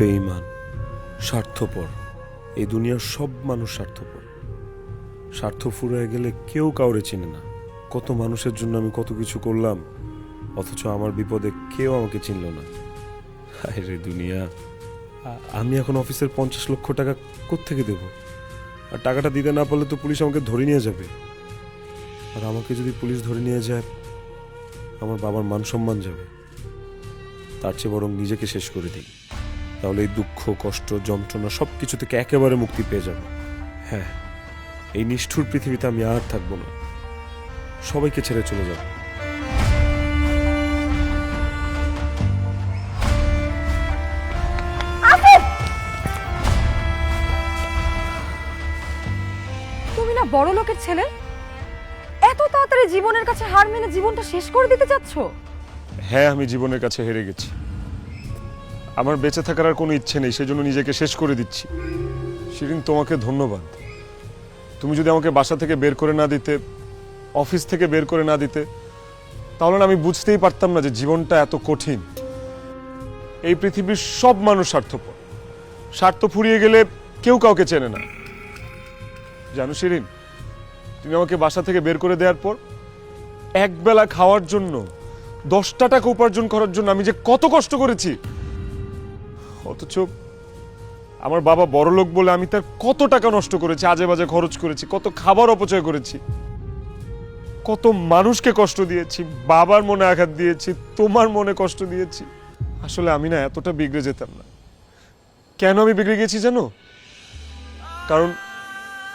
বেঈমান, স্বার্থপর। এই দুনিয়ার সব মানুষ স্বার্থপর। স্বার্থ ফুরিয়ে গেলে কেউ কাউরে চেনে না। কত মানুষের জন্য আমি কত কিছু করলাম, অথচ আমার বিপদে কেউ আমাকে চিনল না। হায় রে দুনিয়া! আমি এখন অফিসের 50 লক্ষ টাকা কোত্থেকে দেব? আর টাকাটা দিতে না পারলে তো পুলিশ আমাকে ধরে নিয়ে যাবে। আর আমাকে যদি পুলিশ ধরে নিয়ে যায়, আমার বাবার মান সম্মান যাবে। তার চেয়ে বরং নিজেকে শেষ করে দিই, তাহলে এই দুঃখ, কষ্ট, যন্ত্রণা সব কিছু থেকে একেবারে মুক্তি পেয়ে যাব। হ্যাঁ, এই নিষ্ঠুর পৃথিবীতে আমি আর থাকবো না, সবাইকে ছেড়ে চলে যাব। তুমি না বড় লোকের ছেলে, এত তাড়াতাড়ি জীবনের কাছে হার মেনে জীবনটা শেষ করে দিতে চাচ্ছ? হ্যাঁ, আমি জীবনের কাছে হেরে গেছি। আমার বেঁচে থাকার আর কোনো ইচ্ছে নেই, সেজন্য নিজেকে শেষ করে দিচ্ছি। শিরিন, তোমাকে ধন্যবাদ। তুমি যদি আমাকে বাসা থেকে বের করে না দিতে, অফিস থেকে বের করে না দিতে, তাহলে না আমি বুঝতেই পারতাম না যে জীবনটা এত কঠিন। এই পৃথিবীর সব মানুষ স্বার্থপর। স্বার্থ ফুরিয়ে গেলে কেউ কাউকে চেনে না। জানো শিরিন, তুমি আমাকে বাসা থেকে বের করে দেওয়ার পর একবেলা খাওয়ার জন্য 10টা টাকা উপার্জন করার জন্য আমি যে কত কষ্ট করেছি, অথচ আমার বাবা বড় লোক বলে আমি তার কত টাকা নষ্ট করেছি, আজে বাজে খরচ করেছি, কত খাবার অপচয় করেছি, কত মানুষকে কষ্ট দিয়েছি, বাবার মনে আঘাত দিয়েছি, তোমার মনে কষ্ট দিয়েছি। আসলে আমি না এতটা বিগড়ে যেতাম না। কেন আমি বিগড়ে গেছি জানো? কারণ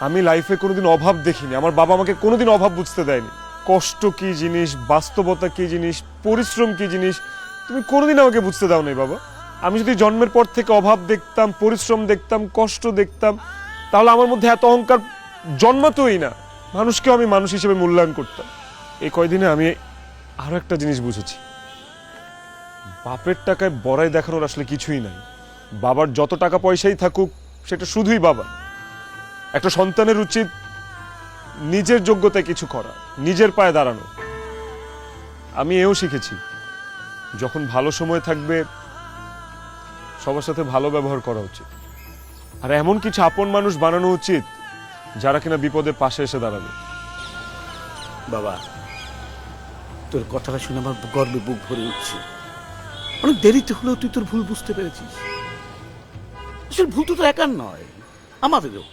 আমি লাইফে কোনোদিন অভাব দেখিনি। আমার বাবা আমাকে কোনোদিন অভাব বুঝতে দেয়নি। কষ্ট কি জিনিস, বাস্তবতা কি জিনিস, পরিশ্রম কি জিনিস, তুমি কোনোদিন আমাকে বুঝতে দাও নাই বাবা। আমি যদি জন্মের পর থেকে অভাব দেখতাম, পরিশ্রম দেখতাম, কষ্ট দেখতাম, তাহলে আমার মধ্যে এত অহংকার জন্মাতই না। মানুষকেও আমি মানুষ হিসেবে মূল্যায়ন করতাম। এই কয়দিনে আমি আরো একটা জিনিস বুঝেছি, বাপের টাকায় বড়াই দেখানোর আসলে কিছুই নাই। বাবার যত টাকা পয়সাই থাকুক, সেটা শুধুই বাবা। একটা সন্তানের উচিত নিজের যোগ্যতায় কিছু করা, নিজের পায়ে দাঁড়ানো। আমি এও শিখেছি, যখন ভালো সময় থাকবে সবার সাথে ভালো ব্যবহার করা উচিত। আর এমন কিছু আপন মানুষ বানানো উচিত যারা কিনা বিপদে পাশে এসে দাঁড়াবে। বাবা, তোর কথাটা শুনে আমার গর্বে বুক ভরে উঠছে। অনেক দেরিতে হলেও তুই তোর ভুল বুঝতে পেরেছিস। আসলে ভুল তো তোর একার নয়, আমাদেরও।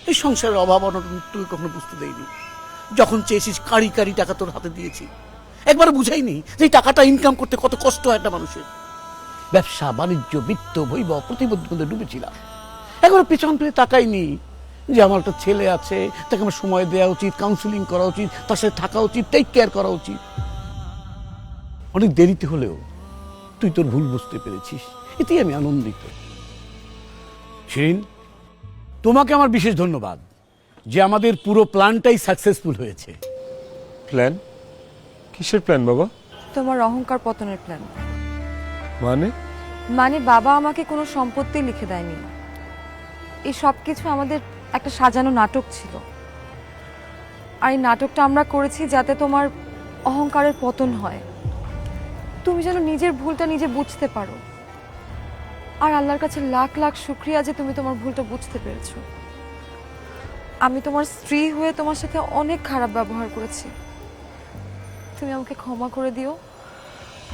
এই সংসারের অভাব অনটন তুই কখনো বুঝতে দেয়নি। যখন চেয়েছিস কারি কারি টাকা তোর হাতে দিয়েছি, একবার বুঝাইনি যে এই টাকাটা ইনকাম করতে কত কষ্ট হয় একটা মানুষের। ব্যবসা বাণিজ্য, বিত্ত বৈভব প্রতিবন্ধকতায় ডুবেছিলাম। একবার পেছন ফিরে তাকাইনি যে আমার একটা ছেলে আছে, তাকে আমার সময় দেওয়া উচিত, কাউন্সিলিং করা উচিত, তার সাথে থাকা উচিত, টেক কেয়ার করা উচিত। অনেক দেরিতে হলেও তুই তোর ভুল বুঝতে পেরেছিস, এতেই আমি আনন্দিত। শিরিন, তোমাকে আমার বিশেষ ধন্যবাদ যে আমাদের পুরো প্ল্যানটাই সাকসেসফুল হয়েছে। প্ল্যান? কিসের প্ল্যান বাবা? তোমার অহংকার পতনের প্ল্যান। মানে বাবা আমাকে কোনো সম্পত্তি লিখে দেয়নি। এই সব কিছু আমাদের একটা সাজানো নাটক ছিল। আর এই নাটকটা আমরা করেছি যাতে তোমার অহংকারের পতন হয়, তুমি যেন নিজের ভুলটা নিজে বুঝতে পারো। আর আল্লাহর কাছে লাখ লাখ শুকরিয়া যে তুমি তোমার ভুলটা বুঝতে পেরেছো। আমি তোমার স্ত্রী হয়ে তোমার সাথে অনেক খারাপ ব্যবহার করেছি, তুমি আমাকে ক্ষমা করে দিও।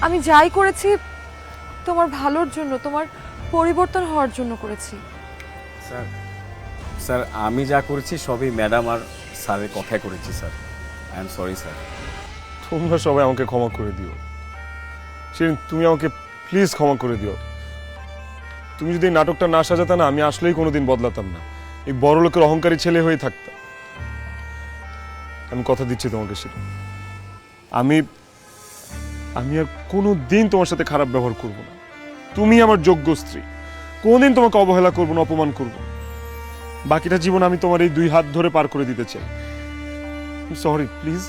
আমি যাই করেছি তোমার ভালোর জন্য, তোমার পরিবর্তন হওয়ার জন্য করেছি। স্যার আমি যা করেছি সবই ম্যাডাম আর স্যারের কথাই করেছি sir. I am sorry sir. তোমরা সবাই আমাকে ক্ষমা করে দিও। শিরিন, তুমি আমাকে প্লিজ ক্ষমা করে দিও। তুমি যদি এই নাটকটা না সাজাতে না, আমি আসলেই কোনোদিন বদলাতাম না, এই বড় লোকের অহংকারী ছেলে হয়ে থাকতাম। আমি কথা দিচ্ছি তোমাকে শিরিন, আমি আর কোনোদিন তোমার সাথে খারাপ ব্যবহার করব না। তুমি আমার যোগ্য স্ত্রী, কোনোদিন তোমাকে অবহেলা করবো না, অপমান করবো না। বাকিটা জীবন আমি তোমার এই 2 হাত ধরে পার করে দিতে চাই। Sorry, please.